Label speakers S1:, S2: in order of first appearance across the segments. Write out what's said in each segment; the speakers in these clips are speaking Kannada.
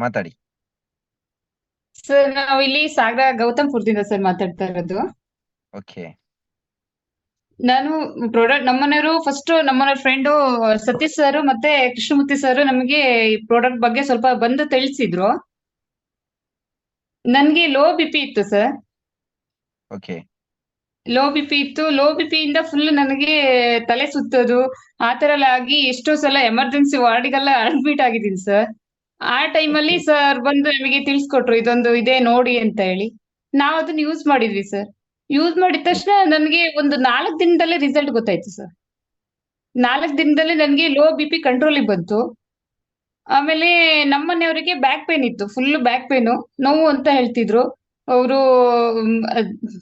S1: ಮಾತಾಡಿ.
S2: ಸರ್ ನಾವು ಇಲ್ಲಿ ಸಾಗರ ಗೌತಮ್ಪುರದಿಂದ ಸರ್ ಮಾತಾಡ್ತಾ ಇರೋದು.
S1: ಓಕೆ.
S2: ನಾನು ಪ್ರಾಡಕ್ಟ್ ನಮ್ಮನೆಯವರು ಫಸ್ಟ್ ನಮ್ಮನೆ ಫ್ರೆಂಡು ಸತೀಶ್ ಸರ್ ಮತ್ತೆ ಕೃಷ್ಣಮೂರ್ತಿ ಸರ್ ನಮಗೆ ಈ ಪ್ರಾಡಕ್ಟ್ ಬಗ್ಗೆ ಸ್ವಲ್ಪ ಬಂದು ತಿಳಿಸಿದ್ರು. ನನ್ಗೆ ಲೋ ಬಿಪಿ ಇತ್ತು ಸರ್.
S1: ಓಕೆ.
S2: ಲೋ ಬಿಪಿ ಇತ್ತು. ಲೋ ಬಿಪಿ ಇಂದ ಫುಲ್ ನನಗೆ ತಲೆ ಸುತ್ತೋದು ಆತರ ಎಲ್ಲ ಆಗಿ ಎಷ್ಟೋ ಸಲ ಎಮರ್ಜೆನ್ಸಿ ವಾರ್ಡಿಗೆಲ್ಲ ಅಡ್ಮಿಟ್ ಆಗಿದ್ದೀನಿ ಸರ್. ಆ ಟೈಮಲ್ಲಿ
S1: ಓಕೆ.
S2: ಸರ್ ಬಂದು ನಮಗೆ ತಿಳಿಸ್ಕೊಟ್ರು ಇದೊಂದು ಇದೆ ನೋಡಿ ಅಂತ ಹೇಳಿ. ನಾವು ಅದನ್ನ ಯೂಸ್ ಮಾಡಿದ್ವಿ ಸರ್. ಯೂಸ್ ಮಾಡಿದ ತಕ್ಷಣ ನನಗೆ ಒಂದು 4 ದಿನದಲ್ಲೇ ರಿಸಲ್ಟ್ ಗೊತ್ತಾಯ್ತು ಸರ್. 4 ದಿನದಲ್ಲೇ ನನಗೆ ಲೋ ಬಿಪಿ ಕಂಟ್ರೋಲಿಗೆ ಬಂತು. ಆಮೇಲೆ ನಮ್ಮನೆಯವರಿಗೆ ಬ್ಯಾಕ್ ಪೇನ್ ಇತ್ತು. ಫುಲ್ ಬ್ಯಾಕ್ ಪೇನು ನೋವು ಅಂತ ಹೇಳ್ತಿದ್ರು. ಅವರು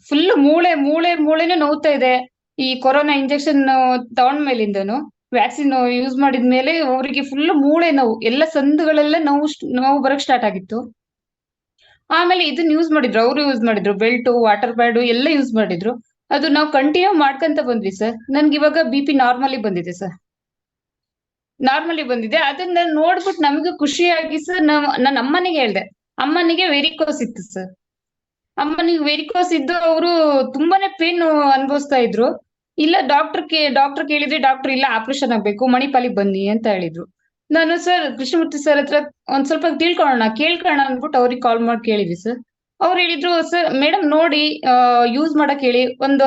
S2: ಫುಲ್ ಮೂಳೆನೂ ನೋವ್ತಾ ಇದೆ. ಈ ಕೊರೋನಾ ಇಂಜೆಕ್ಷನ್ ತಗೊಂಡ್ಮೇಲಿಂದನು ವ್ಯಾಕ್ಸಿನ್ ಯೂಸ್ ಮಾಡಿದ್ಮೇಲೆ ಅವರಿಗೆ ಫುಲ್ ಮೂಳೆ ನೋವು ಎಲ್ಲ ಸಂದುಗಳೆಲ್ಲ ನೋವು ಬರಕ್ ಸ್ಟಾರ್ಟ್ ಆಗಿತ್ತು. ಆಮೇಲೆ ಇದನ್ನ ಯೂಸ್ ಮಾಡಿದ್ರು. ಅವರು ಯೂಸ್ ಮಾಡಿದ್ರು. ಬೆಲ್ಟು, ವಾಟರ್ ಪ್ಯಾಡು ಎಲ್ಲ ಯೂಸ್ ಮಾಡಿದ್ರು. ಅದು ನಾವು ಕಂಟಿನ್ಯೂ ಮಾಡ್ಕೊಂತ ಬಂದ್ವಿ ಸರ್. ನನ್ಗೆ ಇವಾಗ ಬಿಪಿ ನಾರ್ಮಲಿ ಬಂದಿದೆ ಸರ್. ನಾರ್ಮಲಿ ಬಂದಿದೆ. ಅದನ್ನ ನೋಡ್ಬಿಟ್ಟು ನಮಗೂ ಖುಷಿಯಾಗಿ ಸರ್ ನನ್ನ ಅಮ್ಮನಿಗೆ ಹೇಳ್ದೆ. ಅಮ್ಮನಿಗೆ ವೆರಿಕೋಸ್ ಇತ್ತು ಸರ್. ಅಮ್ಮನಿಗೆ ವೆರಿಕೋಸ್ ಇದ್ದು ಅವರು ತುಂಬಾನೇ ಪೇನ್ ಅನುಭವಿಸ್ತಾ ಇದ್ರು. ಇಲ್ಲ ಡಾಕ್ಟರ್ ಕೇಳಿದ್ರೆ ಡಾಕ್ಟರ್ ಇಲ್ಲ ಆಪರೇಷನ್ ಆಗ್ಬೇಕು ಮಣಿಪಾಲಿಗೆ ಬನ್ನಿ ಅಂತ ಹೇಳಿದ್ರು. ನಾನು ಸರ್ ಕೃಷ್ಣಮೂರ್ತಿ ಸರ್ ಹತ್ರ ಒಂದ್ ಸ್ವಲ್ಪ ಕೇಳ್ಕೊಳ್ಳೋಣ ಅಂದ್ಬಿಟ್ಟು ಅವ್ರಿಗೆ ಕಾಲ್ ಮಾಡಿ ಕೇಳಿದ್ವಿ ಸರ್. ಅವ್ರು ಹೇಳಿದ್ರು ಸರ್ ಮೇಡಮ್ ನೋಡಿ ಯೂಸ್ ಮಾಡಕ್ ಹೇಳಿ, ಒಂದು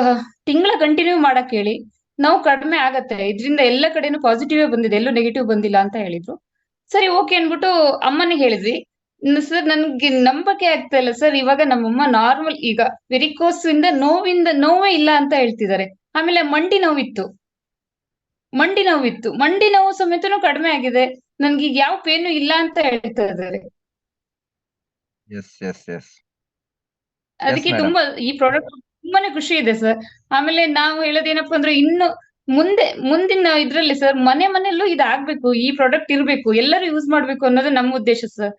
S2: ತಿಂಗಳ ಕಂಟಿನ್ಯೂ ಮಾಡಕ್ ಹೇಳಿ, ನಾವು ಕಡಿಮೆ ಆಗತ್ತೆ ಇದರಿಂದ. ಎಲ್ಲ ಕಡೆನೂ ಪಾಸಿಟಿವ್ ಬಂದಿದೆ, ಎಲ್ಲೂ ನೆಗೆಟಿವ್ ಬಂದಿಲ್ಲ ಅಂತ ಹೇಳಿದ್ರು. ಸರಿ ಓಕೆ ಅನ್ಬಿಟ್ಟು ಅಮ್ಮನಿಗೆ ಹೇಳಿದ್ವಿ. ಸರ್ ನನ್ಗೆ ನಂಬಕ್ಕೆ ಆಗ್ತಾ ಇಲ್ಲ ಸರ್. ಇವಾಗ ನಮ್ಮಮ್ಮ ನಾರ್ಮಲ್ ಈಗ ವೆರಿಕೋಸ್ ಇಂದ ನೋವೇ ಇಲ್ಲ ಅಂತ ಹೇಳ್ತಿದ್ದಾರೆ. ಆಮೇಲೆ ಮಂಡಿ ನೋವು ಸಮೇತನೂ ಕಡಿಮೆ ಆಗಿದೆ. ನನ್ಗೆ ಈಗ ಯಾವ ಪೇನು ಇಲ್ಲ ಅಂತ ಹೇಳ್ತಾ ಇದ್ದಾರೆ.
S1: Yes yes yes. ಎಸ್
S2: ಅದಕ್ಕೆ
S1: ಮೇಡಮ್.
S2: ತುಂಬಾ ಈ ಪ್ರಾಡಕ್ಟ್ ತುಂಬಾನೇ ಖುಷಿ ಇದೆ ಸರ್. ಆಮೇಲೆ ನಾವು ಹೇಳೋದೇನಪ್ಪಾ ಅಂದ್ರೆ ಇನ್ನು ಮುಂದಿನ ಇದ್ರಲ್ಲಿ ಸರ್ ಮನೆಯಲ್ಲೂ ಇದಾಗ್ಬೇಕು, ಈ ಪ್ರಾಡಕ್ಟ್ ಇರ್ಬೇಕು, ಎಲ್ಲರೂ ಯೂಸ್ ಮಾಡ್ಬೇಕು ಅನ್ನೋದು ನಮ್ಮ ಉದ್ದೇಶ ಸರ್.